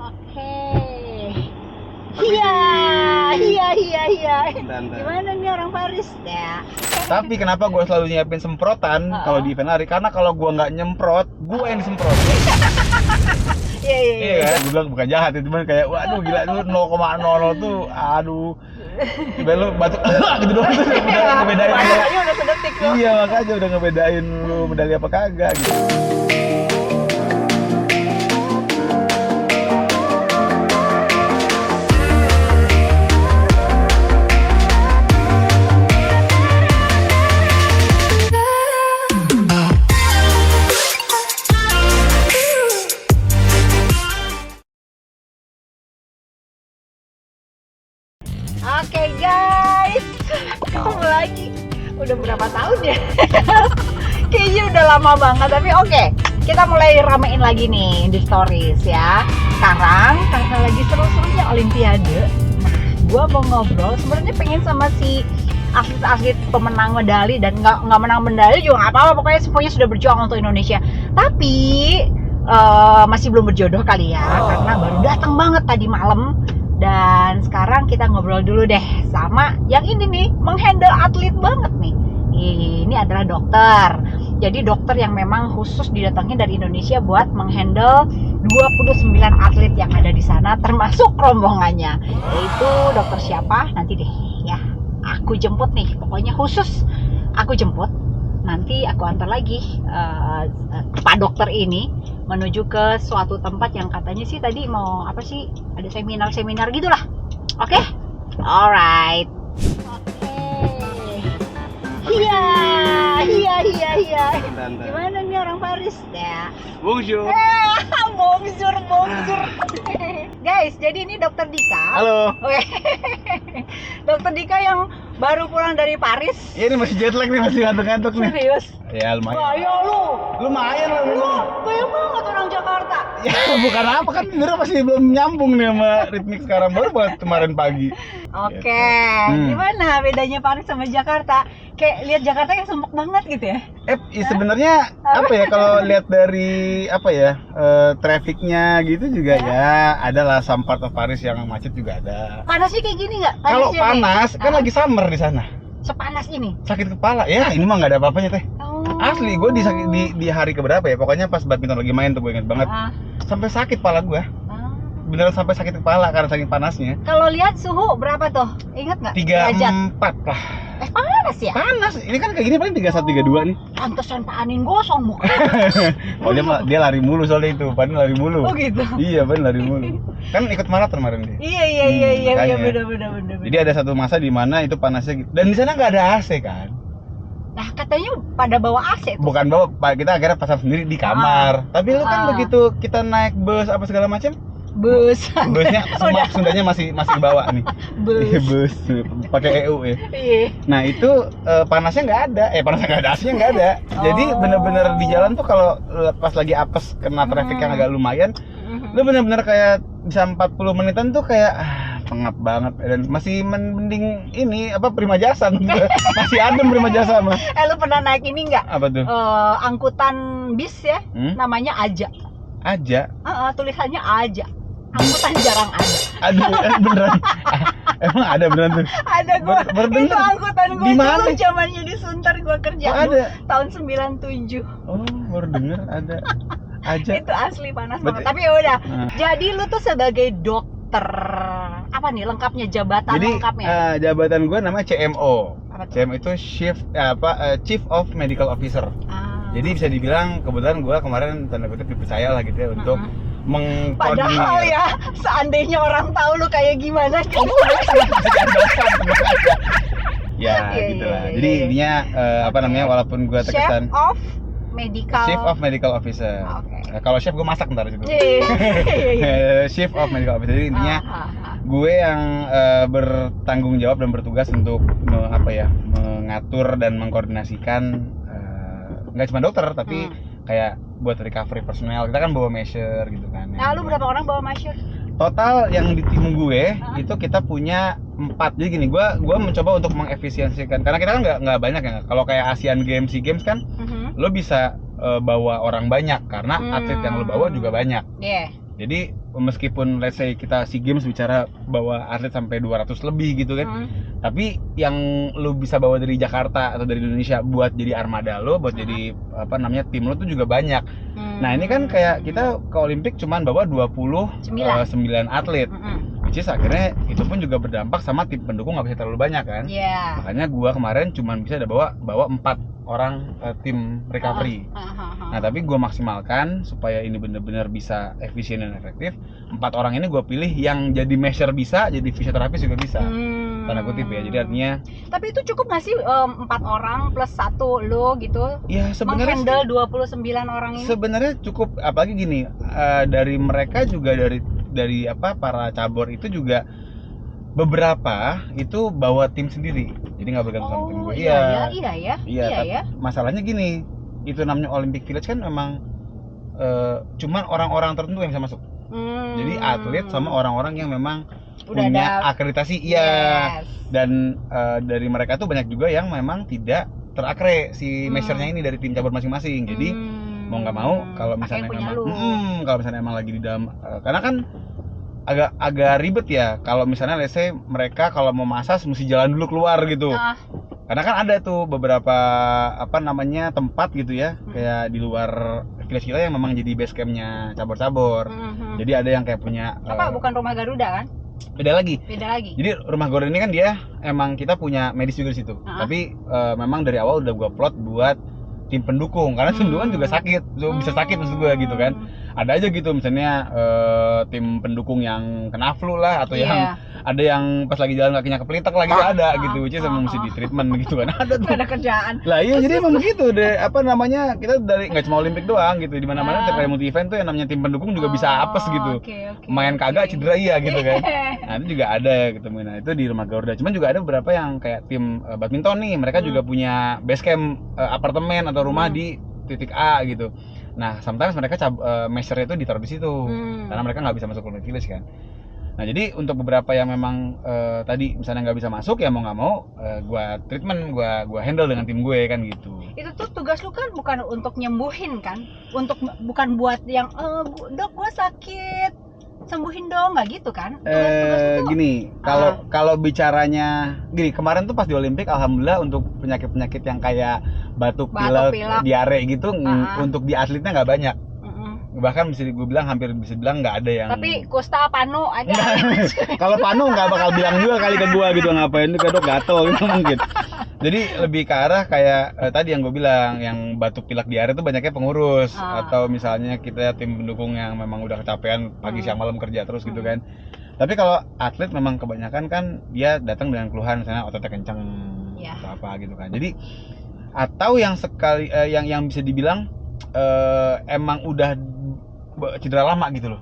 Oke. Iya. Gimana nih orang Paris ya? Tapi kenapa gue selalu nyiapin semprotan kalau di event lari? Karena kalau gue nggak nyemprot, gue yang disemprot. Iya. Kan? Gue bilang bukan jahat, itu cuman kayak waduh gila lu 0,00 tuh, aduh. Tiba lu batuk gitu doang tuh udah ngebedain. Makanya udah sedetik tuh. Iya, makanya udah ngebedain lu medali apa kagak gitu. Oke guys, ketemu lagi. Udah berapa tahun ya? Kayaknya udah lama banget, tapi oke. Kita mulai ramein lagi nih di stories ya. Sekarang karena lagi seru-serunya Olimpiade, gue mau ngobrol. Sebenarnya pengen sama si atlet-atlet pemenang medali dan nggak menang medali juga nggak apa-apa. Pokoknya semuanya sudah berjuang untuk Indonesia. Tapi masih belum berjodoh kali ya, karena baru datang banget tadi malam. Dan sekarang kita ngobrol dulu deh sama yang ini nih, menghandle atlet banget nih. Ini adalah dokter. Jadi dokter yang memang khusus didatangin dari Indonesia buat menghandle 29 atlet yang ada di sana, termasuk rombongannya. Yaitu dokter siapa? Nanti deh ya. Aku jemput nih, pokoknya khusus aku jemput. Nanti aku antar lagi Pak dokter ini menuju ke suatu tempat yang katanya sih tadi mau apa sih, ada seminar gitulah. Oke? Alright. Oke. Iya. Gimana nih orang Paris ya? Bonjour. Bonjour. Guys, jadi ini dokter Dika. Halo. Oke. Dokter Dika yang baru pulang dari Paris. Ya, ini masih jet lag nih, masih ngantuk-ngantuk nih. Serius? Ya lumayan. Wah, ya lu. Lumayan lah. Lu kayak banget orang Jakarta. Ya bukan apa, kan sebenarnya masih belum nyambung nih sama ritmik sekarang, baru buat kemarin pagi. Oke. Gimana bedanya Paris sama Jakarta? Kayak lihat Jakarta kayak sumpek banget gitu ya? Sebenarnya apa ya, kalau lihat dari apa ya, trafficnya gitu juga ya ada lah, some part of Paris yang macet juga ada. Panasnya kayak gini nggak? Kalau Panasnya nih? panas kan lagi summer di sana, Sepanas ini? sakit kepala ya. Ini mah nggak ada apa-apanya teh. Oh. Asli, gue di hari keberapa ya, pokoknya pas badminton lagi main tuh, gue inget banget sampai sakit kepala gue, beneran sampai sakit kepala karena saking panasnya. Kalau lihat suhu berapa tuh? Ingat nggak? 34 lah. Panas ya? Panas. Ini kan kayak gini paling 31 32 nih. Pantesan Pak Anin gosong muka. Oh dia lari mulu soalnya itu. Pan lari mulu. Oh gitu. Iya, Pan lari mulu. Kan ikut maraton kemarin dia. Iya, bener. Jadi ada satu masa di mana itu panasnya gitu. Dan di sana nggak ada AC kan? Nah, katanya pada bawa AC tuh. Bukan bawa, kita akhirnya pasang sendiri di kamar. Tapi lu kan begitu kita naik bus apa segala macam, busnya semua Sundanya masih bawa nih. Bus pakai EU ya. Iya. Nah itu panasnya nggak ada, AC-nya nggak ada. Jadi bener-bener di jalan tuh kalau pas lagi apes kena traffic yang agak lumayan, lu bener-bener kayak bisa 40 menitan tuh kayak pengap banget. Dan masih mending ini apa, Prima Jasa. Masih adem Prima Jasa mah. Lu pernah naik ini nggak? Apa tuh? Angkutan bis ya, namanya Aja. Aja. Tulisannya Aja. Angkutan jarang ada. Aduh, beneran. Emang ada beneran tuh? Ada gua. Itu angkutan gua dulu zamannya di Sunter gua kerja. Ada. Tahun 97. Oh, baru denger ada. Aja. Itu asli panas banget. Tapi ya udah. Jadi lu tuh sebagai dokter apa nih lengkapnya, jabatan lengkapnya? Jadi jabatan gua namanya CMO. CMO itu Chief of Medical Officer. Jadi bisa dibilang kebetulan gua kemarin tanda kutip dipercaya lah gitu ya untuk mengkoordinir. Padahal ya, seandainya orang tahu lu kayak gimana gitu. Ya, gitulah. Jadi intinya apa namanya, walaupun gua terkesan Chief of Medical Officer. Kalau chef gue masak ntar situ. Chief of Medical Officer. Jadi intinya gue yang bertanggung jawab dan bertugas untuk mengatur dan mengkoordinasikan nggak cuma dokter tapi kayak buat recovery personel. Kita kan bawa measure gitu kan. Nah, lu berapa orang bawa measure? Total yang di tim gue itu kita punya 4. Jadi gini, gue mencoba untuk mengefisiensikan, karena kita kan nggak banyak ya. Kalau kayak Asian Games, SEA Games kan lo bisa bawa orang banyak karena atlet yang lo bawa juga banyak. Yeah. Jadi meskipun let's say kita SEA Games bicara bawa atlet sampai 200 lebih gitu kan, tapi yang lu bisa bawa dari Jakarta atau dari Indonesia buat jadi armada lo, buat jadi apa namanya tim lo tuh juga banyak. Nah ini kan kayak kita ke Olimpik cuman bawa 29 atlet, which is akhirnya itu pun juga berdampak sama tim pendukung nggak bisa terlalu banyak kan. Makanya gua kemarin cuman bisa ada bawa 4 orang tim recovery. Nah tapi gue maksimalkan supaya ini benar-benar bisa efisien dan efektif. 4 orang ini gue pilih yang jadi measure bisa, jadi fisioterapis juga bisa. Tanda kutip ya. Jadi artinya. Tapi itu cukup nggak sih 4 orang plus 1 lo gitu? Ya sebenarnya. Menghandle 29 orang ini. Sebenarnya cukup. Apalagi gini, dari mereka juga dari para cabur itu juga beberapa itu bawa tim sendiri. Jadi nggak bergantung sama tim gue. Iya. Masalahnya gini, itu namanya Olympic Village kan memang cuman orang-orang tertentu yang bisa masuk. Jadi atlet sama orang-orang yang memang udah punya ada akreditasi. Dan dari mereka tuh banyak juga yang memang tidak terakre si measure-nya ini dari tim cabur masing-masing. Jadi mau nggak mau kalau misalnya emang lagi di dalam karena kan agak ribet ya kalau misalnya let's say mereka kalau mau masas mesti jalan dulu keluar gitu. Karena kan ada tuh beberapa tempat gitu ya, kayak di luar village kita yang memang jadi base campnya cabur-cabur. Jadi ada yang kayak punya bukan rumah Garuda kan? Beda lagi. Jadi rumah Garuda ini kan dia emang kita punya medis juga di situ. Tapi memang dari awal udah gua plot buat tim pendukung karena tim pendukung juga sakit, bisa sakit maksud gua gitu kan. Ada aja gitu misalnya tim pendukung yang kena flu lah atau yang ada yang pas lagi jalan kakinya kepelitek lagi ada gitu, which is emang mesti di treatment gitu kan. Ada tuh. Ada kerjaan. Lah iya jadi emang begitu deh kita dari nggak cuma Olimpik doang gitu, di mana-mana tiap kali multi event tuh yang namanya tim pendukung juga bisa apes gitu. Main kagak cedera iya gitu kan. Nah itu juga ada gitu. Nah itu di rumah Garuda. Cuman juga ada beberapa yang kayak tim badminton nih, mereka juga punya base camp apartemen atau rumah di titik A gitu. Nah, sometimes mereka measure-nya itu ditaruh di situ karena mereka nggak bisa masuk ke Olympic Village kan. Nah, jadi untuk beberapa yang memang tadi misalnya nggak bisa masuk ya mau nggak mau, gua treatment, gua handle dengan tim gue kan gitu. Itu tuh tugas lu kan bukan untuk nyembuhin kan, bukan buat yang dok gua sakit sembuhin dong, nggak gitu kan? Tugas itu gini, kalau bicaranya gini, kemarin tuh pas di Olimpik alhamdulillah untuk penyakit-penyakit yang kayak batuk pilek, diare gitu untuk di atletnya nggak banyak. Bahkan bisa gue bilang hampir bisa bilang nggak ada yang. Tapi kusta panu ada. Kalau panu nggak bakal bilang juga kali ke gue gitu, ngapain itu kedok gatel gitu mungkin. Jadi lebih ke arah kayak tadi yang gue bilang, yang batuk pilek diare itu banyaknya pengurus atau misalnya kita tim pendukung yang memang udah kecapean pagi siang malam kerja terus gitu kan. Tapi kalau atlet memang kebanyakan kan dia datang dengan keluhan misalnya ototnya kenceng atau apa gitu kan. Jadi atau yang sekali yang bisa dibilang emang udah cedera lama gitu loh.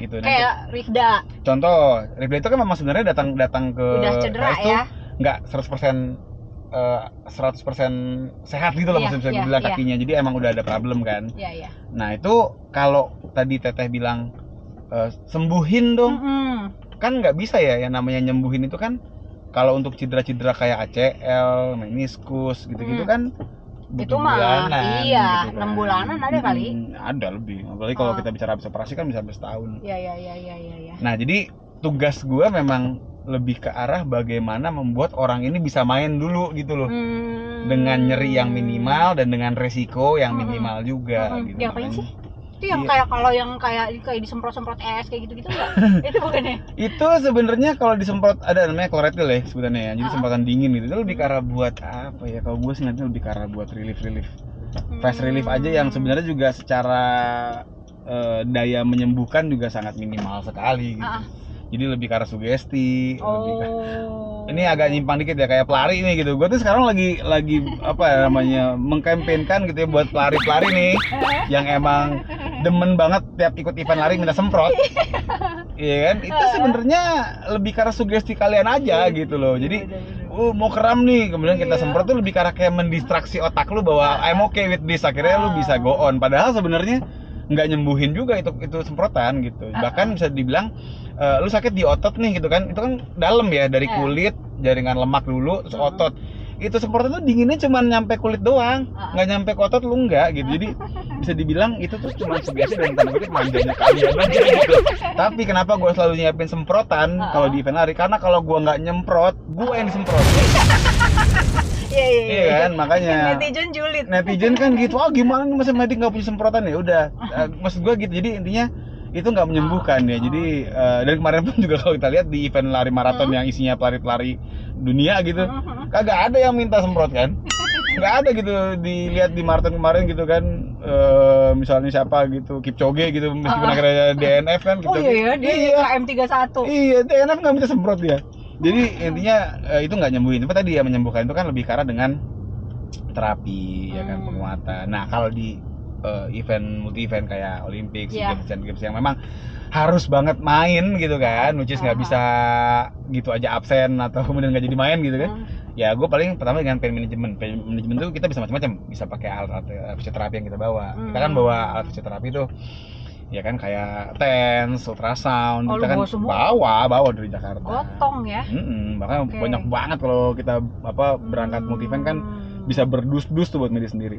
Gitu. Kayak Rifda. Contoh, Rifda itu kan memang sebenarnya datang ke udah cedera ya. Enggak 100% sehat gitu loh maksudnya bisa bilang kakinya. Jadi emang udah ada problem kan. Nah, itu kalau tadi Teteh bilang sembuhin dong. Kan nggak bisa ya, yang namanya nyembuhin itu kan kalau untuk cedera-cedera kayak ACL, meniskus gitu-gitu kan itu mah gitu kan. 6 bulanan ada kali. Ada lebih. Apalagi kalau kita bicara habis operasi kan bisa sampai setahun. Iya. Nah, jadi tugas gua memang lebih ke arah bagaimana membuat orang ini bisa main dulu gitu loh. Dengan nyeri yang minimal dan dengan resiko yang minimal juga gitu. Ngapain sih? Itu yang kayak disemprot-semprot es kayak gitu-gitu enggak? Itu bukannya? Itu sebenarnya kalau disemprot ada namanya kloretil ya sebutannya ya. Jadi semprotan dingin gitu. Itu lebih ke arah buat apa ya? Kalau gue sih nanti lebih ke arah buat relief. Fast relief aja yang sebenarnya juga secara daya menyembuhkan juga sangat minimal sekali gitu. Jadi lebih ke arah sugesti, ini agak nyimpang dikit ya kayak pelari nih gitu. Gue tuh sekarang lagi mengkampanyekan gitu ya buat pelari-pelari nih yang emang demen banget tiap ikut event lari minta semprot. Iya kan? Itu sebenarnya lebih ke arah sugesti kalian aja gitu loh. Jadi mau kram nih, kemudian kita semprot tuh lebih ke arah kayak mendistraksi otak lu bahwa I'm okay with this, akhirnya lu bisa go on. Padahal sebenarnya nggak nyembuhin juga itu semprotan gitu. Bahkan bisa dibilang lu sakit di otot nih gitu kan, itu kan dalam ya, dari kulit, jaringan lemak dulu, terus otot. itu semprotan tuh dinginnya cuma nyampe kulit doang, nggak nyampe ke otot lu nggak gitu. Jadi bisa dibilang itu tuh cuma sebiasa dan tanda kutip manjanya kalian aja gitu. Tapi kenapa gue selalu nyiapin semprotan kalau di event lari? Karena kalau gue nggak nyemprot, gue yang disemprot. Iya kan, makanya netizen kan gitu, gimana nih masa medik nggak punya semprotan ya udah. Maksud gue gitu, jadi intinya itu nggak menyembuhkan ya. Jadi dari kemarin pun juga kalau kita lihat di event lari maraton yang isinya pelari-pelari dunia gitu, kagak ada yang minta semprot kan. Nggak ada gitu, dilihat di maraton kemarin gitu kan, misalnya siapa gitu, Kipchoge gitu, meskipun akhirnya DNF kan. Dia KM31. Iya, DNF nggak minta semprot dia. Jadi intinya itu nggak nyembuhin, tapi tadi ya menyembuhkan itu kan lebih karena dengan terapi ya kan, penguatan. Nah kalau di multi event kayak Olympics, Asian Games yang memang harus banget main gitu kan, which is nggak bisa gitu aja absen atau kemudian nggak jadi main gitu kan. Ya gue paling pertama dengan pain management tuh kita bisa macam-macam, bisa pakai alat fisioterapi yang kita bawa. Kita kan bawa alat fisioterapi tuh ya kan kayak TENS, ultrasound, kita kan bawa dari Jakarta. Gotong ya. Bahkan banyak banget kalau kita berangkat multi event kan bisa berdus-dus tuh buat diri sendiri.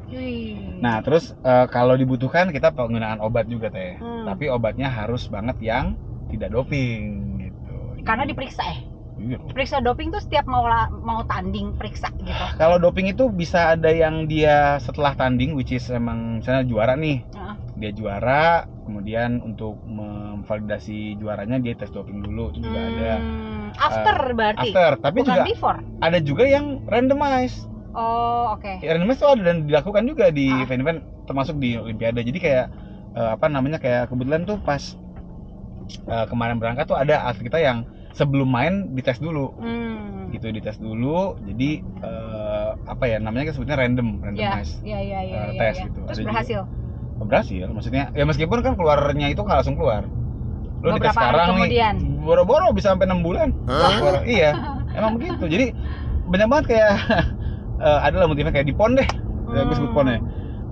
Nah terus kalau dibutuhkan kita penggunaan obat juga teh. Tapi obatnya harus banget yang tidak doping gitu. Karena diperiksa periksa doping tuh setiap mau tanding periksa gitu. Kalau doping itu bisa ada yang dia setelah tanding, which is emang misalnya juara nih, dia juara, kemudian untuk memvalidasi juaranya dia tes doping dulu, itu juga ada. Berarti. Tapi bukan juga before. Ada juga yang randomize. Oh oke. Randomize tuh ada dan dilakukan juga di event-event termasuk di Olimpiade. Jadi kayak kayak kebetulan tuh pas kemarin berangkat tuh ada atlet kita yang sebelum main dites dulu, gitu dites dulu. Jadi namanya sebutnya randomize tes gitu. Terus berhasil? Berhasil, maksudnya ya meskipun kan keluarnya itu nggak langsung keluar. Lo dites sekarang kemudian? Nih, boro-boro bisa sampai 6 bulan. Iya, emang begitu. Jadi banyak banget kayak adalah motifnya kayak di PON deh, gue sebut PON ya.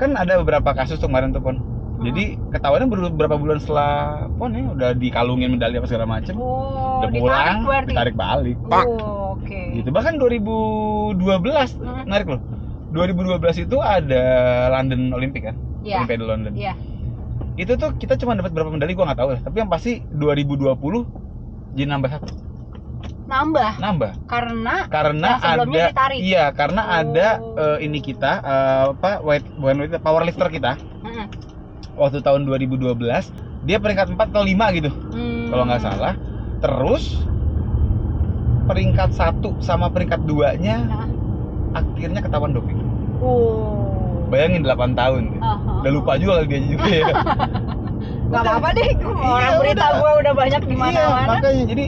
Kan ada beberapa kasus tuh kemarin tuh PON. Jadi ketahuannya beberapa bulan setelah PON ya udah dikalungin medali apa segala macem, udah pulang, ditarik balik. Oke. Gitu. Bahkan 2012 menarik loh. 2012 itu ada London Olympic kan, Olimpiade London. Itu tuh kita cuma dapat berapa medali gua nggak tahu ya. Tapi yang pasti 2020 jadi nambah 1. Nambah. Karena sebelumnya ada ditarik. Iya, karena ada ini kita powerlifter kita. Waktu tahun 2012 dia peringkat 4 atau 5 gitu. Kalau nggak salah. Terus peringkat 1 sama peringkat 2-nya akhirnya ketahuan doping. Bayangin 8 tahun. Udah lupa juga dia juga ya. Gak apa-apa deh, orang berita gue udah banyak di mana-mana. Iya, makanya jadi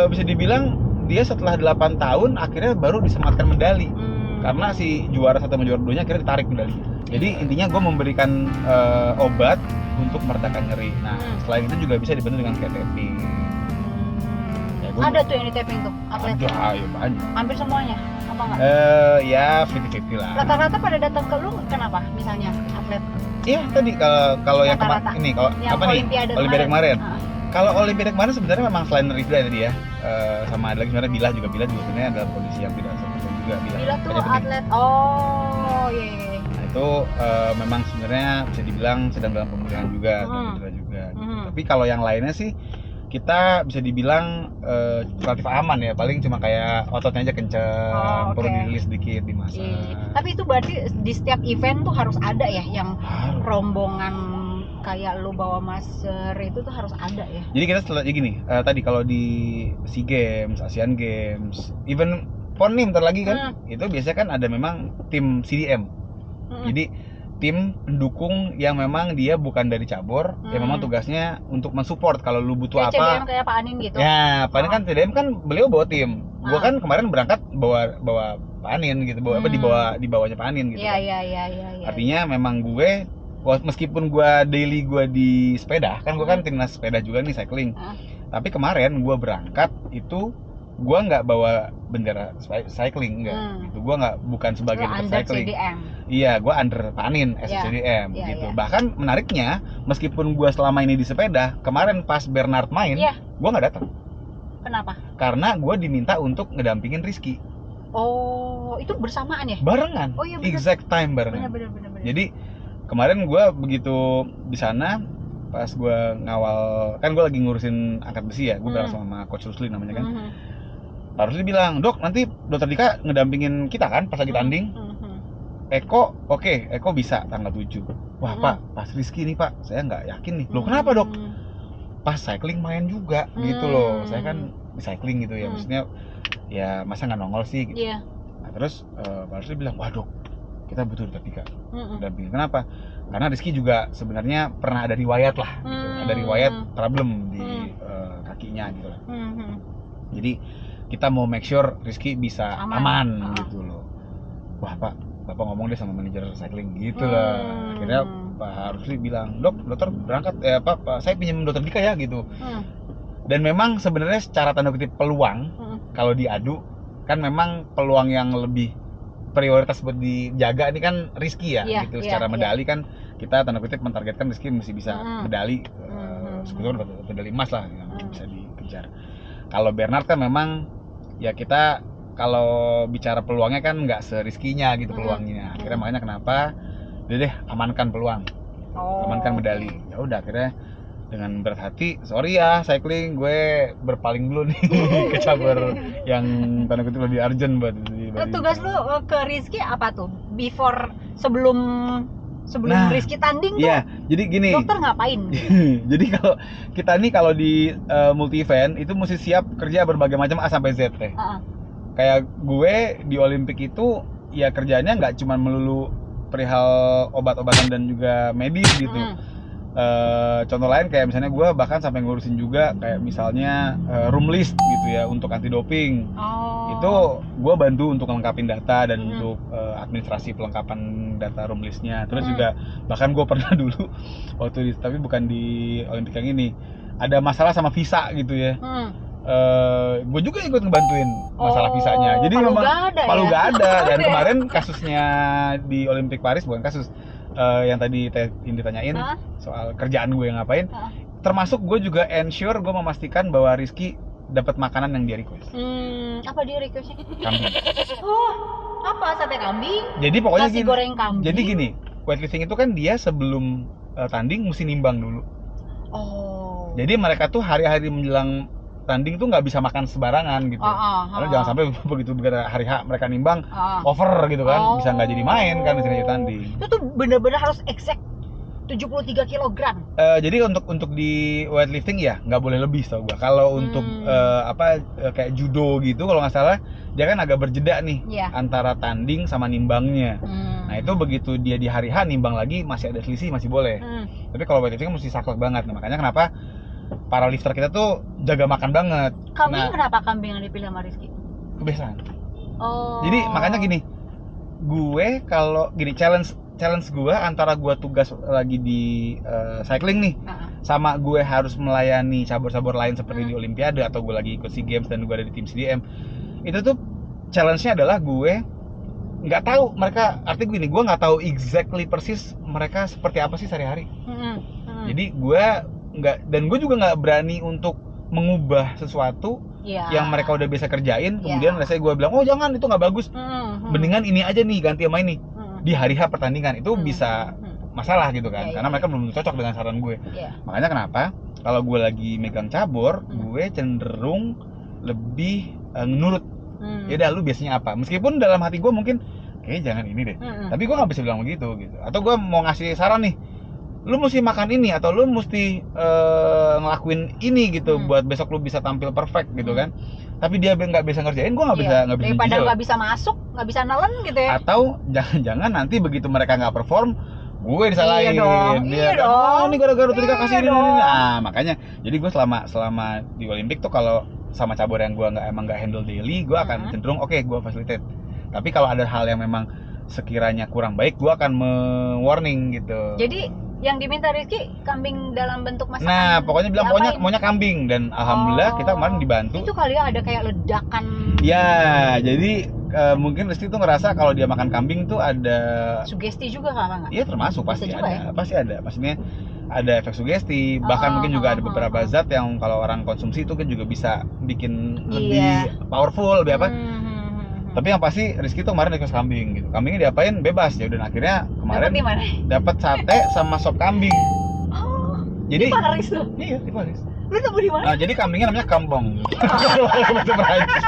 bisa dibilang dia setelah 8 tahun akhirnya baru disematkan medali. Karena si juara 1 sama juara 2-nya akhirnya ditarik medali. Jadi intinya gue memberikan obat untuk meredakan nyeri. Nah, selain itu juga bisa dibantu dengan kayak tapping. Ada tuh yang di tapping tuh, atletnya? Ada, banyak. Hampir semuanya? Apa enggak? Ya 50-50 lah. Rata-rata pada datang ke lu kenapa? Misalnya atlet? Iya tadi kalau yang ini kalau apa nih Olimpiade kemarin. Kalau Olimpiade kemarin sebenarnya memang selain Rifda tadi ya, sama ada lagi sebenarnya Bila juga sebenarnya adalah kondisi yang tidak seperti juga Bila tuh atlet. Nah, itu memang sebenarnya bisa dibilang sedang dalam pemulihan juga, juga. Tapi kalau yang lainnya sih kita bisa dibilang relatif aman ya, paling cuma kayak ototnya aja kenceng, perlu dirilis sedikit, dimasak. Tapi itu berarti di setiap event tuh harus ada ya yang rombongan kayak lu bawa masker itu tuh harus ada ya. Jadi kita setelah gini, tadi kalau di SEA Games, Asian Games, even PON nih bentar lagi kan, itu biasanya kan ada memang tim CDM. Jadi tim pendukung yang memang dia bukan dari cabur, yang memang tugasnya untuk mensupport kalau lu butuh kayak apa. CDM kayak Pak Anin gitu. Ya, Pak Anin kan CDM kan beliau bawa tim. Gua kan kemarin berangkat bawa Pak Anin gitu, di bawahnya Pak Anin gitu. Iya. Artinya memang gue meskipun gue daily gue di sepeda, kan gue kan timnas sepeda juga nih cycling. Tapi kemarin gue berangkat itu gue nggak bawa bendera cycling gitu. Gue bukan sebagai cycling. CDM. Iya, gue under Panin SCDM gitu. Bahkan menariknya, meskipun gue selama ini di sepeda, kemarin pas Bernard main, gue nggak datang. Kenapa? Karena gue diminta untuk ngedampingin Rizky. Oh, itu bersamaan ya? Barengan. Oh iya bener. Exact time barengan. Bener. Jadi kemarin gue begitu di sana, pas gue ngawal, kan gue lagi ngurusin angkat besi ya, gue bareng sama Coach Rusli namanya kan. Pak Rusli bilang, "Dok, nanti Dokter Dika ngedampingin kita kan pas lagi tanding." Eko, oke, Eko bisa tanggal 7. Wah Pak, pas Rizky nih Pak, saya nggak yakin nih. Loh kenapa Dok? Pas cycling main juga gitu loh. Saya kan di cycling gitu ya, maksudnya ya masa nggak nongol sih gitu. Iya. Nah, terus Pak Rusli bilang, "Wah Dok, kita butuh Dokter Dika dampingin." Kenapa? Karena Rizky juga sebenarnya pernah ada riwayat lah, gitu. Ada riwayat problem di kakinya gitu lah. Jadi kita mau make sure Rizky bisa aman gitu loh. Wah Pak, Bapak ngomong deh sama manajer cycling gitu lah. Akhirnya Pak Rusli bilang, "Dok, dokter berangkat, Pak, saya pinjam Dokter Dika ya," gitu. Dan memang sebenarnya secara tanda kutip peluang, kalau diadu kan memang peluang yang lebih prioritas buat dijaga ini kan Rizky ya, gitu. Secara medali kan kita tanda kutip mentargetkan Rizky mesti bisa medali, sebetulnya medali emas lah yang bisa dikejar. Kalau Bernard kan memang ya kita kalau bicara peluangnya kan nggak se-Rizky-nya gitu peluangnya. Akhirnya makanya kenapa deh amankan peluang, amankan medali. Ya udah akhirnya dengan berat hati, sorry ya cycling, gue berpaling dulu nih ke cabur yang tanda kutip lebih urgent buat tugas lu ke Rizky apa tuh? Sebelum Rizky tanding tuh. Iya, jadi gini. Dokter ngapain? Jadi kalau di multi event itu mesti siap kerja berbagai macam A sampai Z teh. Kayak gue di Olimpik itu ya kerjanya nggak cuma melulu perihal obat-obatan dan juga medis gitu. Contoh lain kayak misalnya gue bahkan sampai ngurusin juga kayak misalnya room list gitu ya untuk anti doping. Itu gue bantu untuk lengkapin data dan untuk administrasi pelengkapan data room listnya. Terus juga bahkan gue pernah dulu waktu tapi bukan di Olimpik yang ini, ada masalah sama visa gitu ya. Gue juga ikut ngebantuin masalah visanya. Jadi memang Palu gak ada. Dan kemarin kasusnya di Olimpik Paris, bukan kasus yang tadi yang ditanyain soal kerjaan gue yang ngapain, termasuk gue juga ensure gue memastikan bahwa Rizky dapat makanan yang dia request. Apa dia requestnya? Kambing. Apa sate kambing? Jadi pokoknya nasi goreng kambing. Jadi gini, weightlifting itu kan dia sebelum tanding mesti nimbang dulu. Jadi mereka tuh hari-hari menjelang tanding tuh nggak bisa makan sembarangan gitu. Karena jangan sampai begitu hari H mereka nimbang over gitu kan, bisa nggak jadi main kan misalnya tanding. Itu tuh bener-bener harus exact 73 kg. Jadi untuk di weightlifting ya nggak boleh lebih tau gua. Kalau untuk kayak judo gitu kalau nggak salah dia kan agak berjeda nih antara tanding sama nimbangnya. Nah itu begitu dia di hari H nimbang lagi masih ada selisih masih boleh. Tapi kalau weightlifting mesti saklek banget. Nah, makanya kenapa para lifter kita tuh jaga makan banget. Kenapa kambing yang dipilih sama Rizky? Kebiasaan. Jadi makanya gini, gue kalau gini challenge gue antara gue tugas lagi di cycling nih, sama gue harus melayani cabur-cabur lain seperti di Olimpiade atau gue lagi ikut SEA Games dan gue ada di tim CDM, itu tuh challenge-nya adalah gue nggak tahu mereka, artinya gini, gue nggak tahu exactly persis mereka seperti apa sih sehari-hari. Jadi gue gue juga nggak berani untuk mengubah sesuatu yang mereka udah biasa kerjain, kemudian rasanya gue bilang, oh jangan, itu nggak bagus, mendingan ini aja nih, ganti sama ini. Di hari H pertandingan itu bisa masalah gitu kan, karena mereka belum cocok dengan saran gue. Makanya kenapa kalau gue lagi megang cabur, gue cenderung lebih nurut. Ya udah, lu biasanya apa, meskipun dalam hati gue mungkin kayaknya jangan ini deh, tapi gue nggak bisa bilang begitu gitu. Atau gue mau ngasih saran nih, lu mesti makan ini atau lu mesti ngelakuin ini gitu buat besok lu bisa tampil perfect gitu kan. Tapi dia nggak bisa ngerjain, gue nggak bisa daripada nggak bisa masuk, nggak bisa nelen gitu ya. Atau jangan-jangan nanti begitu mereka nggak perform, gue disalahin. Iya dong. Ini gara-gara tadi kasih ini. Nah makanya jadi gue selama di Olimpik tuh kalau sama cabur yang gue emang nggak handle daily, gue akan cenderung oke, gue facilitate. Tapi kalau ada hal yang memang sekiranya kurang baik, gue akan warning gitu. Jadi yang diminta Rizky kambing dalam bentuk masakan. Nah, pokoknya bilang maunya kambing, dan alhamdulillah kita kemarin dibantu. Itu kali ya ada kayak ledakan. Ya, jadi mungkin Rizky tuh ngerasa kalau dia makan kambing tuh ada sugesti juga nggak? Iya, termasuk pasti ada. Pasti ada. Maksudnya ada efek sugesti, bahkan mungkin juga ada beberapa zat yang kalau orang konsumsi itu kan juga bisa bikin lebih powerful, lebih apa. Tapi yang pasti Rizky tuh kemarin request kambing gitu. Kambingnya diapain? Bebas ya udah. Akhirnya kemarin dapat sate sama sop kambing. Oh, jadi di Paris tuh? Iya, di Paris. Lu nemu di mana? Nah, jadi kambingnya namanya kambong. Bahasa Perancis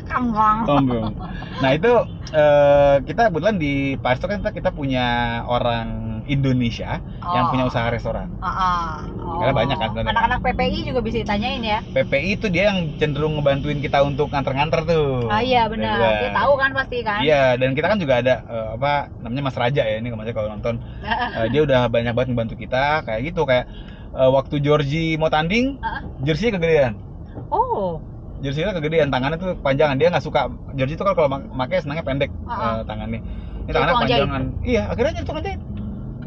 kambong. Nah, itu kita kebetulan di Paris tuh kan kita punya orang Indonesia yang punya usaha restoran. Karena banyak kan. Anak-anak PPI juga bisa ditanyain ya. PPI itu dia yang cenderung ngebantuin kita untuk nganter-nganter tuh. Iya benar. Dia tahu kan pasti kan. Iya, dan kita kan juga ada apa namanya Mas Raja ya, ini kemarin kalau nonton. Dia udah banyak banget ngebantu kita kayak gitu, kayak waktu Georgie mau tanding, jersey kegedean. Oh. Jersey-nya kegedean, tangannya tuh panjangan. Dia nggak suka jersey itu kalau pakai senangnya pendek tangannya. Ini tangannya panjangan. Iya, akhirnya jadi tukang jahit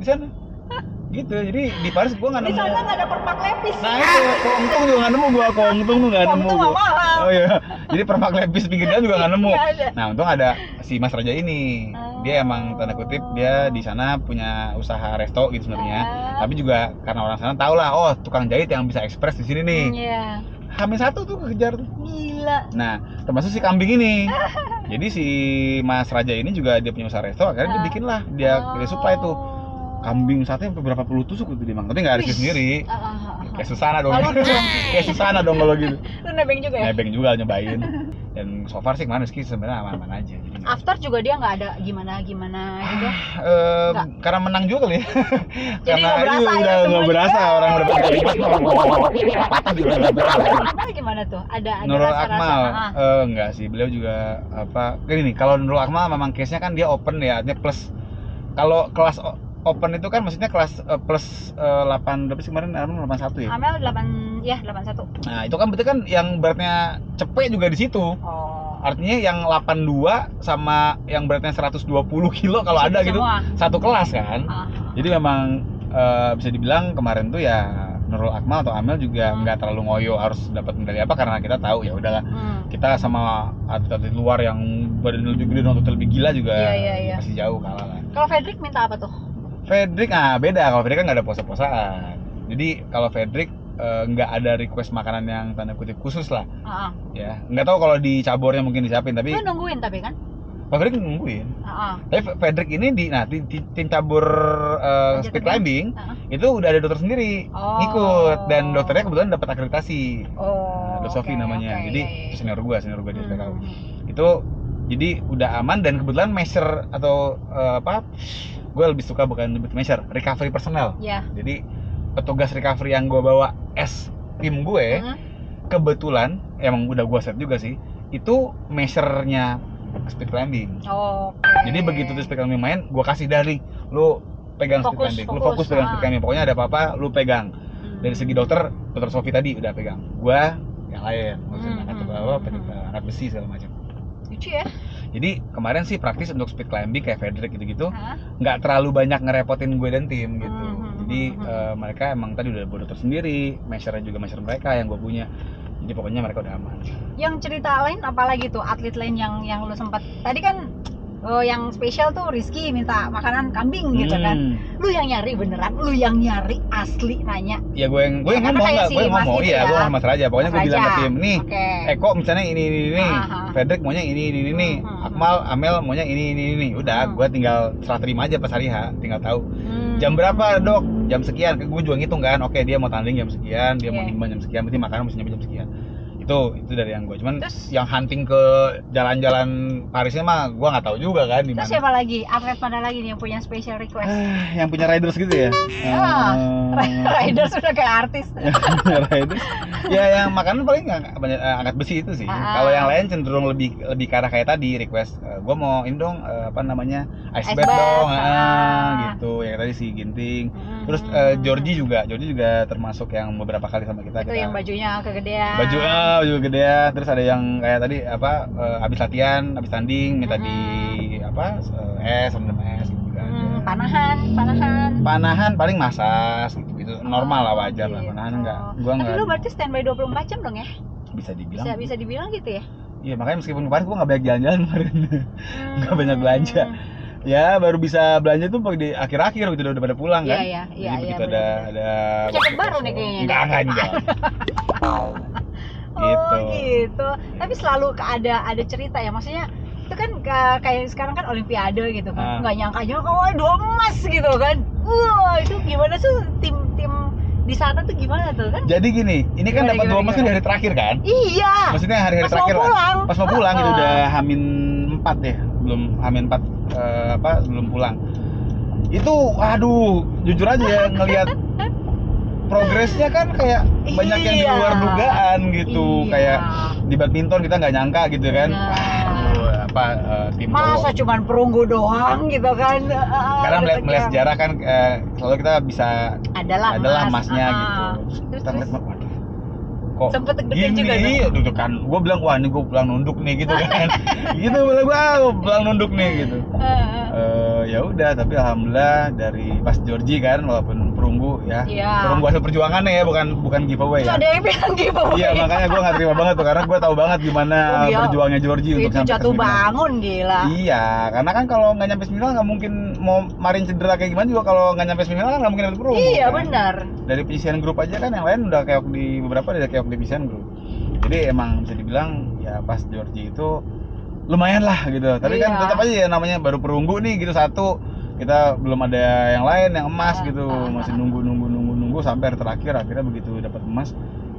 di sana. Gitu. Jadi di Paris gua nggak nemu. Di sana nggak ada permak lepis. Nah itu, Kongtung juga nggak nemu gua. Kongtung tuh nggak nemu. Kongtung mahal. Oh iya. Jadi permak lepis pinggir jalan juga nggak nemu. Nah untung ada si Mas Raja ini. Dia emang tanda kutip dia di sana punya usaha resto gitu sebenarnya. Tapi juga karena orang sana tahu lah, oh tukang jahit yang bisa ekspres di sini nih. Iya. H-1 tuh kejar tuh. Gila. Nah, termasuk si kambing ini. Jadi si Mas Raja ini juga dia punya usaha resto, akhirnya dia bikin lah, dia supply tuh kambing sate sampai berapa puluh tusuk gitu dia, tapi nggak Rizky sendiri. Kayak Susana dong. Kayak Susana dong kalau gitu. Lu nebeng juga ya? Nebeng juga nyobain. Dan so far sih kemarin Rizky sebenarnya aman-aman aja. Jadi after juga dia nggak ada gimana gitu. Karena menang juga kali ya. Jadi karena nggak berasa orang udah Akmal gimana tuh? Ada Nurul rasa-rasa? Akmal enggak sih, beliau juga apa gini nih, kalau Nurul Akmal memang case-nya kan dia open ya, artinya plus. Kalau kelas open itu kan maksudnya kelas plus 8 berapa sih kemarin? 81 ya? Amel 81. Nah, itu kan berarti kan yang beratnya cepet juga di situ. Artinya yang 82 sama yang beratnya 120 kilo kalau ada gitu, satu kelas kan. Jadi memang bisa dibilang kemarin tuh ya Nurul Akmal atau Amel juga nggak terlalu ngoyo harus dapat medali apa, karena kita tahu ya udahlah. Kita sama atlet luar yang badan lebih gede dan lebih gila juga masih jauh kalah lah. Kalau Fredrik minta apa tuh? Fredrik beda, kalau Fredrik kan nggak ada pose-posaan. Jadi kalau Fredrik nggak ada request makanan yang tanda kutip khusus lah. Ya nggak tahu kalau di cabornya mungkin disiapin, tapi lu nungguin tapi kan Fredrik nungguin. Tapi Fredrik ini di tim cabur speed climbing itu udah ada dokter sendiri ngikut, dan dokternya kebetulan dapat akreditasi. Dok Sofi namanya. Jadi senior gua di SPKU. Itu jadi udah aman, dan kebetulan measure atau gue lebih suka bukan lebih measure, recovery personnel. Jadi petugas recovery yang gue bawa tim gue kebetulan emang udah gue set juga sih, itu measure-nya speed climbing. Jadi begitu tuh speed climbing main, gue kasih dari lu pegang speed climbing, lu fokus pegang speed climbing, pokoknya ada apa-apa lu pegang. Dari segi dokter Sofi tadi udah pegang, gue yang lain, maksudnya angkat besi segala macam. Lucu ya. Jadi kemarin sih praktis untuk speed climbing kayak Fredrik gitu-gitu, nggak terlalu banyak ngerepotin gue dan tim gitu. Jadi mereka emang tadi udah bawa dokter sendiri, measure-nya juga measure mereka yang gue punya. Jadi pokoknya mereka udah aman. Yang cerita lain apalagi tuh, atlet lain yang lu sempat tadi kan yang spesial tuh Rizky minta makanan kambing gitu kan. Lu yang nyari beneran, lu yang nyari asli nanya. Ya gue yang ngomong enggak, gue ngomong gitu iya, gue sama Mas Raja. Pokoknya gue bilang ke tim, nih Eko misalnya ini, Fredrik maunya ini, Akmal, Amel maunya ini. Udah, gue tinggal serah terima aja pas hari H, tinggal tahu. Jam berapa, Dok? Jam sekian. Gue juga ngitung kan. Oke, dia mau tanding jam sekian, dia mau nimbang jam sekian, berarti makanan mesti nyampe jam sekian. Itu dari yang gue. Cuman terus, yang hunting ke jalan-jalan Parisnya mah gue nggak tahu juga kan di mana. Terus siapa lagi? Atlet mana lagi nih yang punya special request? Yang punya riders gitu ya? Riders udah kayak artis. Riders. Ya yang makanan paling angkat besi itu sih. Kalau yang lain cenderung lebih ke arah kayak tadi request. Gue mau ini dong ice bath dong. Gitu. Yang tadi si Ginting. Terus Georgie juga termasuk yang beberapa kali sama kita. Itu yang bajunya kegedean. Baju gedean. Terus ada yang kayak tadi habis latihan, habis tanding minta di rendam es gitu kan. Panahan paling masas gitu. Normal lah, wajar lah. Panahan enggak. Tapi lu berarti standby 24 jam dong ya? Bisa dibilang. Bisa dibilang gitu ya? Iya, makanya meskipun kemarin gua enggak banyak jalan-jalan kemarin. Enggak banyak belanja. Ya baru bisa belanja tuh di akhir-akhir gitu, udah pada pulang kan. Iya. Jadi begitu ada jaket baru nih kayaknya. Enggak. Gitu. Tapi selalu ada cerita ya, maksudnya Itu kan kayak sekarang kan olimpiade gitu kan. Nggak nyangka-nyangka wah 2 emas gitu kan. Wah, itu gimana tuh tim di sana tuh gimana tuh kan? Jadi gini, ini kan dapat 2 emas kan di hari terakhir kan? Iya. Maksudnya hari terakhir lah. Pas mau pulang itu udah Hamin 4 ya, belum Hamin 4 belum pulang. Itu aduh, jujur aja ya ngelihat progresnya kan kayak banyak yang di luar dugaan gitu. Kayak di badminton kita nggak nyangka gitu kan. Tim masa cuman perunggu doang gitu kan. Karena melihat sejarah kan selalu kita bisa adalah emasnya gitu. Terus kita ngeliat kok sempet deg-degan juga gitu kan. Gue bilang wah ini gue pulang nunduk nih gitu kan. Gitu bilang gue pulang nunduk nih gitu. Ya udah, tapi alhamdulillah dari pas Georgie kan, walaupun perunggu ya, perunggu hasil perjuangannya ya, bukan giveaway ya. Ada yang bilang giveaway. Iya, makanya gue nggak terima banget tuh, karena gue tahu banget gimana berjuangnya Georgie untuk sampai ke jatuh bangun gila. Iya, karena kan kalau nggak nyampe semifinal nggak mungkin, mau Marin cedera kayak gimana juga kalau nggak nyampe semifinal kan nggak mungkin dapet perunggu. Iya kan? Benar. Dari penyisihan grup aja kan yang lain udah keok di beberapa udah keok di penyisihan grup. Jadi emang bisa dibilang ya pas Georgie itu lumayan lah gitu. Tapi kan tetap aja ya namanya baru perunggu nih gitu, satu kita belum ada yang lain yang emas gitu, masih nunggu sampai hari terakhir, akhirnya begitu dapat emas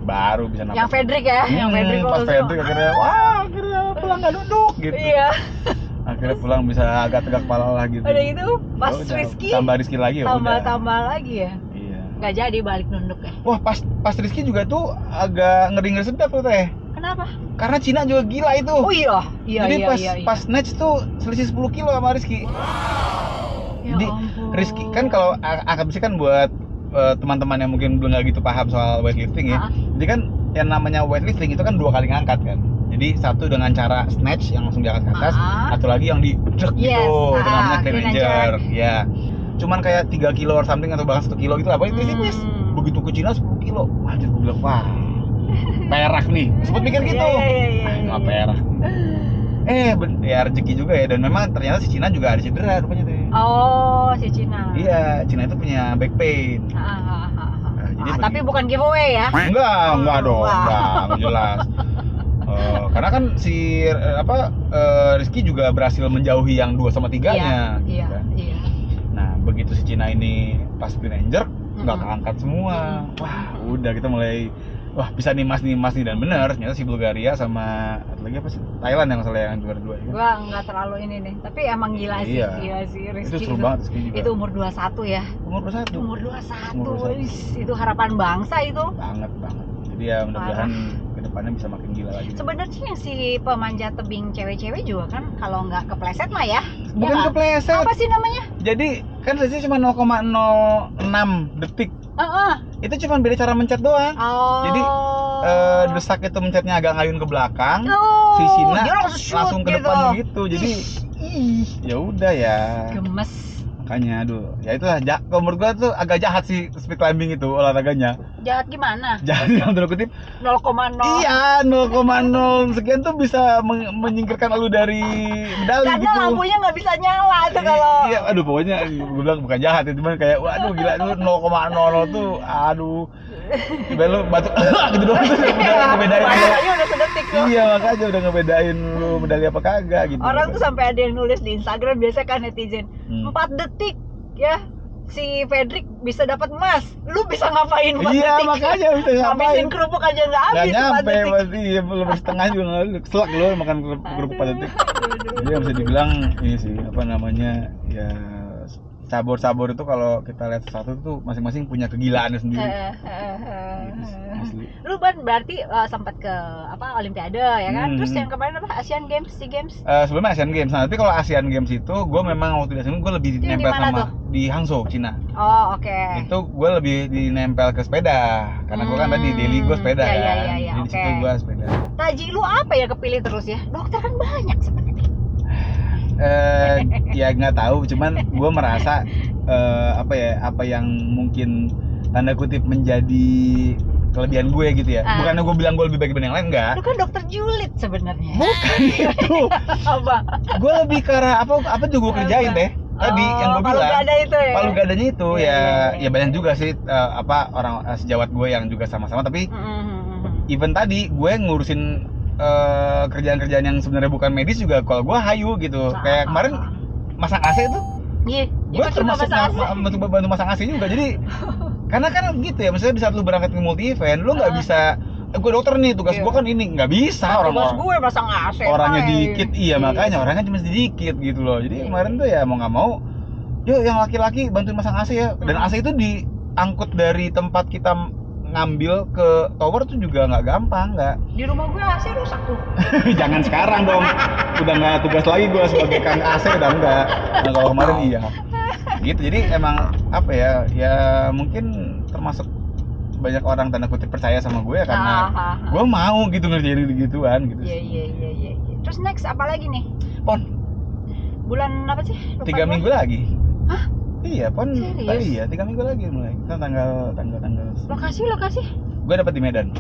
baru bisa nafas. Yang Fedrik ya, yang Fedrik pas Fedrik akhirnya pulang nggak duduk gitu. Iya. Akhirnya pulang bisa agak tegak kepala lah gitu. Udah itu pas Rizky tambah Rizky lagi ya tambah lagi ya. Iya. Nggak jadi balik nunduk ya. Wah pas Rizky juga tuh agak ngeri sedap tuh teh. Kenapa? Karena Cina juga gila itu. Oh iya. Jadi pas match tuh selisih 10 kilo sama Rizky. Jadi Rizky kan kalau angkat besi kan buat teman-teman yang mungkin belum nggak gitu paham soal weightlifting ya. Jadi kan yang namanya weightlifting itu kan 2 kali ngangkat kan. Jadi satu dengan cara snatch yang langsung diangkat ke atas, satu lagi yang didrek gitu, namanya clean and jerk. Ya. Cuman kayak 3 kilo or something atau bahkan 1 kilo gitu lah. Tipis. Begitu ke Cina 10 kilo. Anjir gue bilang wah. Perak nih. Sempet mikir gitu. Nggak perak. Ya rezeki juga ya, dan memang ternyata si Cina juga ada cedera rupanya tuh. Oh, si Cina. Iya, Cina itu punya back pain. Tapi bukan giveaway ya? Enggak dong, enggak jelas. Karena kan si Rizky juga berhasil menjauhi yang 2 sama 3-nya. Iya. Nah, begitu si Cina ini pas clean and jerk nggak keangkat semua. Wah, udah kita mulai bisa nih mas nih, dan bener ternyata si Bulgaria sama lagi apa sih Thailand yang masalah yang juara 2 ya. Gua nggak terlalu ini nih, tapi emang gila sih Rizky. Itu seru banget Rizky juga. Itu umur 21 ya. Umur 21. Itu harapan bangsa itu. Banget. Jadi ya mudah-mudahan kedepannya bisa makin gila lagi. Sebenarnya yang si pemanjat tebing cewek-cewek juga kan kalau nggak kepleset mah ya. Bukan ya, kepleset. Apa sih namanya? Jadi kan resistnya cuma 0,06 detik. Itu cuma beda cara mencet doang. Jadi desak itu mencetnya agak ngayun ke belakang, si Cina langsung ke depan gitu. Jadi ya udah ya. Gemes. Makanya ya itulah menurut gua tuh agak jahat sih speed climbing itu olahraganya. Jahat gimana? Jahat dalam tanda kutip 0,0. Iya, 0,0 sekian tuh bisa menyingkirkan lu dari medali. Karena lampunya nggak bisa nyala tuh kalau. Iya, pokoknya gue bilang bukan jahat ya, cuman kayak waduh gila lu 0,00 tuh aduh. Coba lu batuk gitu doang tuh udah ngebedain. Makanya udah sedetik tuh. Iya, makanya udah ngebedain lu medali apa kagak gitu. Orang tuh sampai ada yang nulis di Instagram biasa kan netizen 4 detik ya si Fedrik bisa dapat emas, lu bisa ngapain 4 detik? Iya, makanya bisa ngapain? Habisin kerupuk aja nggak habis. Nggak nyampe, pasti belum setengah juga nggak selak lu makan kerupuk 4 detik. Jadi bisa dibilang ini sih apa namanya ya cabur-cabur itu kalau kita lihat satu tuh masing-masing punya kegilaannya sendiri. Asli. Lu berarti sempat ke Olimpiade ya kan? Terus yang kemarin apa Asian Games, SEA Games? Sebelumnya Asian Games. Nah, tapi kalau Asian Games itu gue memang waktu di Asian gue lebih nempel sama di Hangzhou, Cina. Oh, oke. Itu gue lebih dinempel ke sepeda karena gue kan tadi daily gue sepeda kan. Jadi di situ gue sepeda. Taji lu apa ya kepilih terus ya? Dokter kan banyak sebenarnya. Ya nggak tahu, cuman gue merasa apa yang mungkin tanda kutip menjadi kelebihan gue gitu ya. Bukannya gue bilang gue lebih baik dibanding yang lain, enggak. Lu kan dokter julid sebenarnya. Bukan itu. Apa? Gue lebih ke arah apa juga gue kerjain deh. Tadi yang gue bilang. Palu gada itu ya. Palu gadanya itu ya banyak juga sih orang sejawat gue yang juga sama-sama, tapi even tadi gue ngurusin kerjaan-kerjaan yang sebenarnya bukan medis juga kalau gue hayu gitu. Kayak kemarin masang AC tuh. Iya, Gue termasuk bantu masang AC juga. Jadi karena kan gitu ya, misalnya di saat lu berangkat ke multi event, lu nggak bisa gue dokter nih, tugas gue kan ini, nggak bisa tugas gue pasang AC orangnya dikit, makanya orangnya cuma sedikit gitu loh. Jadi kemarin tuh ya mau nggak mau, yuk yang laki-laki bantuin masang AC ya. Dan AC itu diangkut dari tempat kita ngambil ke tower tuh juga nggak gampang, nggak. Di rumah gue AC rusak tuh. Jangan sekarang dong, udah nggak tugas lagi gue sebagai kang AC, udah enggak. Nah kalau kemarin iya gitu. Jadi emang apa ya mungkin termasuk banyak orang tanda kutip percaya sama gue ya karena gue mau gitu ngerjain gituan gitu. Iya. Terus next apa lagi nih? Pon. Bulan apa sih? 3 minggu lagi. Hah? Iya, Pon. Serius? Iya, 3 minggu lagi mulai. Kan tanggal. Lokasi? Gue dapat di Medan.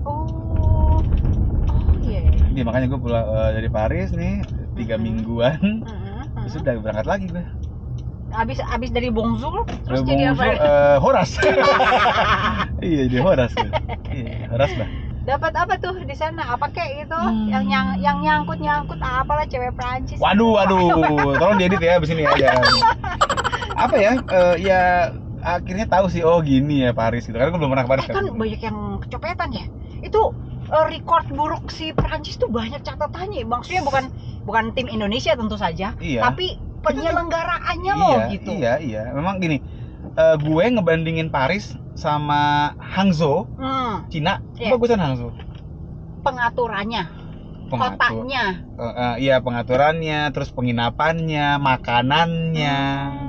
Oh iya. Iya, makanya gue pulang dari Paris nih 3 mingguan. Terus udah berangkat lagi gue. Abis dari Bonjour terus jadi apa? Horas. Iya, jadi Horas. Iya, Horas bah. Dapat apa tuh di sana? Apa kayak gitu? Yang nyangkut apalah cewek Prancis. Waduh, tolong diedit ya abis ini ya. Apa ya? Ya akhirnya tahu sih, oh gini ya Paris gitu. Karena gue belum pernah ke Paris kan banyak yang kecopetan ya. Itu record buruk si Prancis tuh banyak catatannya. Maksudnya bukan tim Indonesia tentu saja, tapi penyelenggaraannya loh gitu. Iya. Memang gini, gue ngebandingin Paris sama Hangzhou, Cina, bagusan Hangzhou. Pengaturannya, kotanya. Iya, pengaturannya, terus penginapannya, makanannya.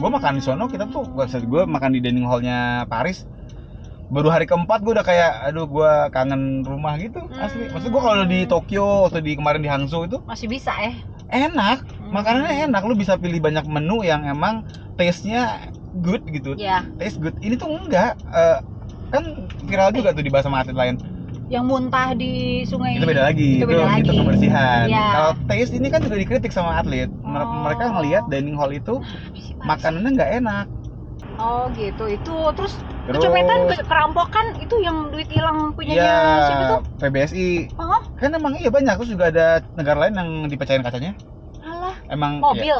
Gue makan di sono, gue makan di dining hall-nya Paris. Baru hari keempat gue udah kayak, aduh gue kangen rumah gitu, asli. Maksud gue kalau di Tokyo atau kemarin di Hangzhou itu masih bisa ya. Enak, makanannya enak, lu bisa pilih banyak menu yang emang taste-nya good gitu. Taste good. Ini tuh enggak, kan viral juga tuh dibahas sama atlet lain. Yang muntah di sungai itu beda lagi. Itu kebersihan. Kalau taste ini kan juga dikritik sama atlet. Mereka ngelihat dining hall itu makanannya nggak enak. Oh gitu. Itu terus kecopetan, kerampokan itu yang duit hilang punyanya siapa tuh? PBSI. Kan emang iya banyak, terus juga ada negara lain yang dipecahin kacanya. Alah. Emang mobil.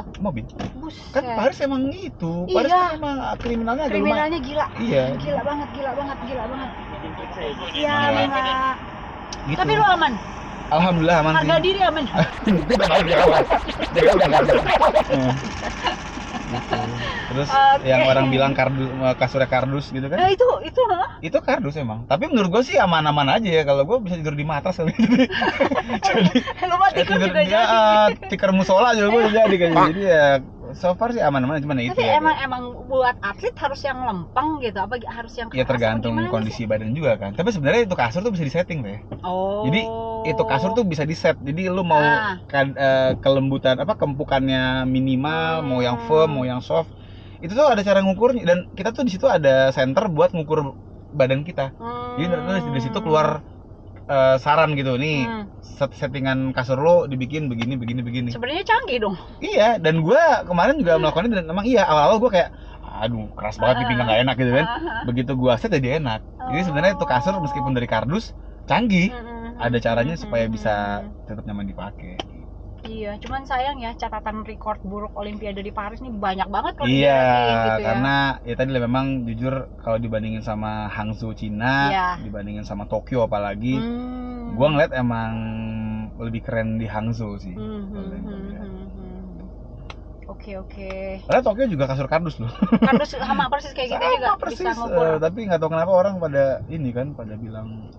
Buset. Kan Paris emang gitu. Paris kan emang kriminalnya gila. Iya. Gila banget. Iya, Mbak. Gitu. Tapi lu aman? Alhamdulillah aman. Harga diri aman. Terus yang orang bilang kasurnya kardus gitu kan? Itu kardus emang. Tapi menurut gue sih aman-aman aja ya. Kalau gue bisa tidur di matras kali. Jadi lu mah tidur juga jadi. Tikar musola juga gue jadi kan. Jadi ya so far sih aman-aman, cuman itu. Tapi emang buat atlet harus yang lempeng gitu, apa harus yang keras? Ya tergantung kondisi badan juga kan. Tapi sebenarnya itu kasur tuh bisa disetting deh. Jadi itu kasur tuh bisa diset. Jadi lu mau kelembutan kempukannya minimal, mau yang firm, mau yang soft. Itu tuh ada cara ngukurnya, dan kita tuh di situ ada center buat ngukur badan kita. Jadi dari situ keluar saran gitu nih, settingan kasur lo dibikin begini. Sebenarnya canggih dong. Iya, dan gue kemarin juga melakukan itu, dan emang awal-awal gue kayak aduh keras banget di pinggang, gak enak gitu kan. Begitu gue set jadi enak. Jadi sebenarnya itu kasur meskipun dari kardus canggih, ada caranya supaya bisa tetap nyaman dipakai. Iya, cuman sayang ya catatan record buruk Olimpiade di Paris nih banyak banget kalau gitu ya. Karena ya tadi memang jujur kalau dibandingin sama Hangzhou Cina, dibandingin sama Tokyo apalagi, gua ngeliat emang lebih keren di Hangzhou sih. Oke. Karena Tokyo juga kasur kardus loh. Kardus sama persis kayak gitu juga persis, bisa ngukur. Tapi nggak tahu kenapa orang pada bilang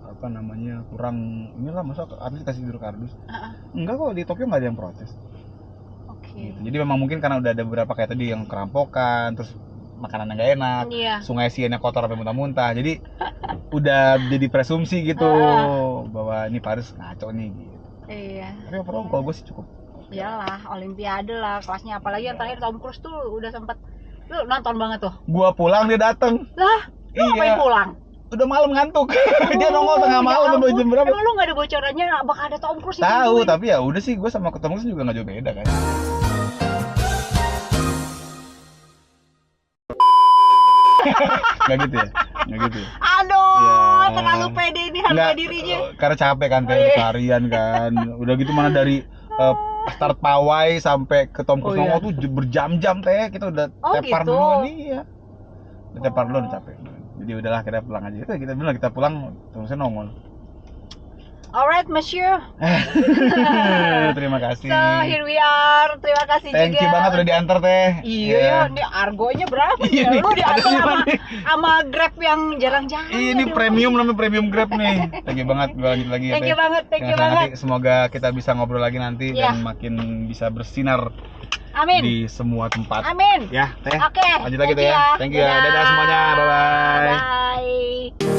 kurang inilah, masa atlet kasih tidur kardus. Enggak kok, di Tokyo nggak ada yang protes. Gitu. Jadi memang mungkin karena udah ada beberapa kayak tadi yang kerampokan, terus makanannya nggak enak, sungai Siennya kotor sampai muntah-muntah, jadi udah jadi presumsi gitu bahwa ini Paris ngaco nih gitu. Iya. Tapi overall kalau gue sih cukup. Iyalah, Olimpiade lah kelasnya, apalagi yang terakhir Tom Cruise tuh udah sempet, lu nonton banget tuh. Gua pulang dia dateng. Lah, lu ngapain pulang? Udah malam ngantuk. Dia nongol tengah malam sampai jam berapa? Emang lu nggak ada bocorannya bakal ada Tom Cruise? Tahu, tapi ya udah sih, gue sama Tom Cruise juga nggak jauh beda kan. Nggak gitu ya? Aduh, Oh, terlalu pede ini harga dirinya. Karena capek kan teh seharian kan. Udah gitu mana dari start pawai sampai ke Tom Kusongo tuh berjam-jam teh. Kita udah tepar gitu. duluan nih ya. Udah tepar duluan capek. Jadi udahlah kita pulang aja. Kita pulang terus nongol. Alright, Monsieur. Terima kasih. So, here we are. Terima kasih juga. Thank you banget udah diantar teh. Iya, ini argonya berapa ya? Lu diantar sama Grab yang jarang-jarang. Ini premium namanya premium Grab nih. Thank you banget, gue lanjut lagi ya. Thank you banget, thank you banget. Semoga kita bisa ngobrol lagi nanti dan makin bisa bersinar. Amin. Di semua tempat. Amin. Ya, teh. Oke. Lanjut lagi teh ya. Thank you ya. Dadah semuanya. Bye-bye. Bye.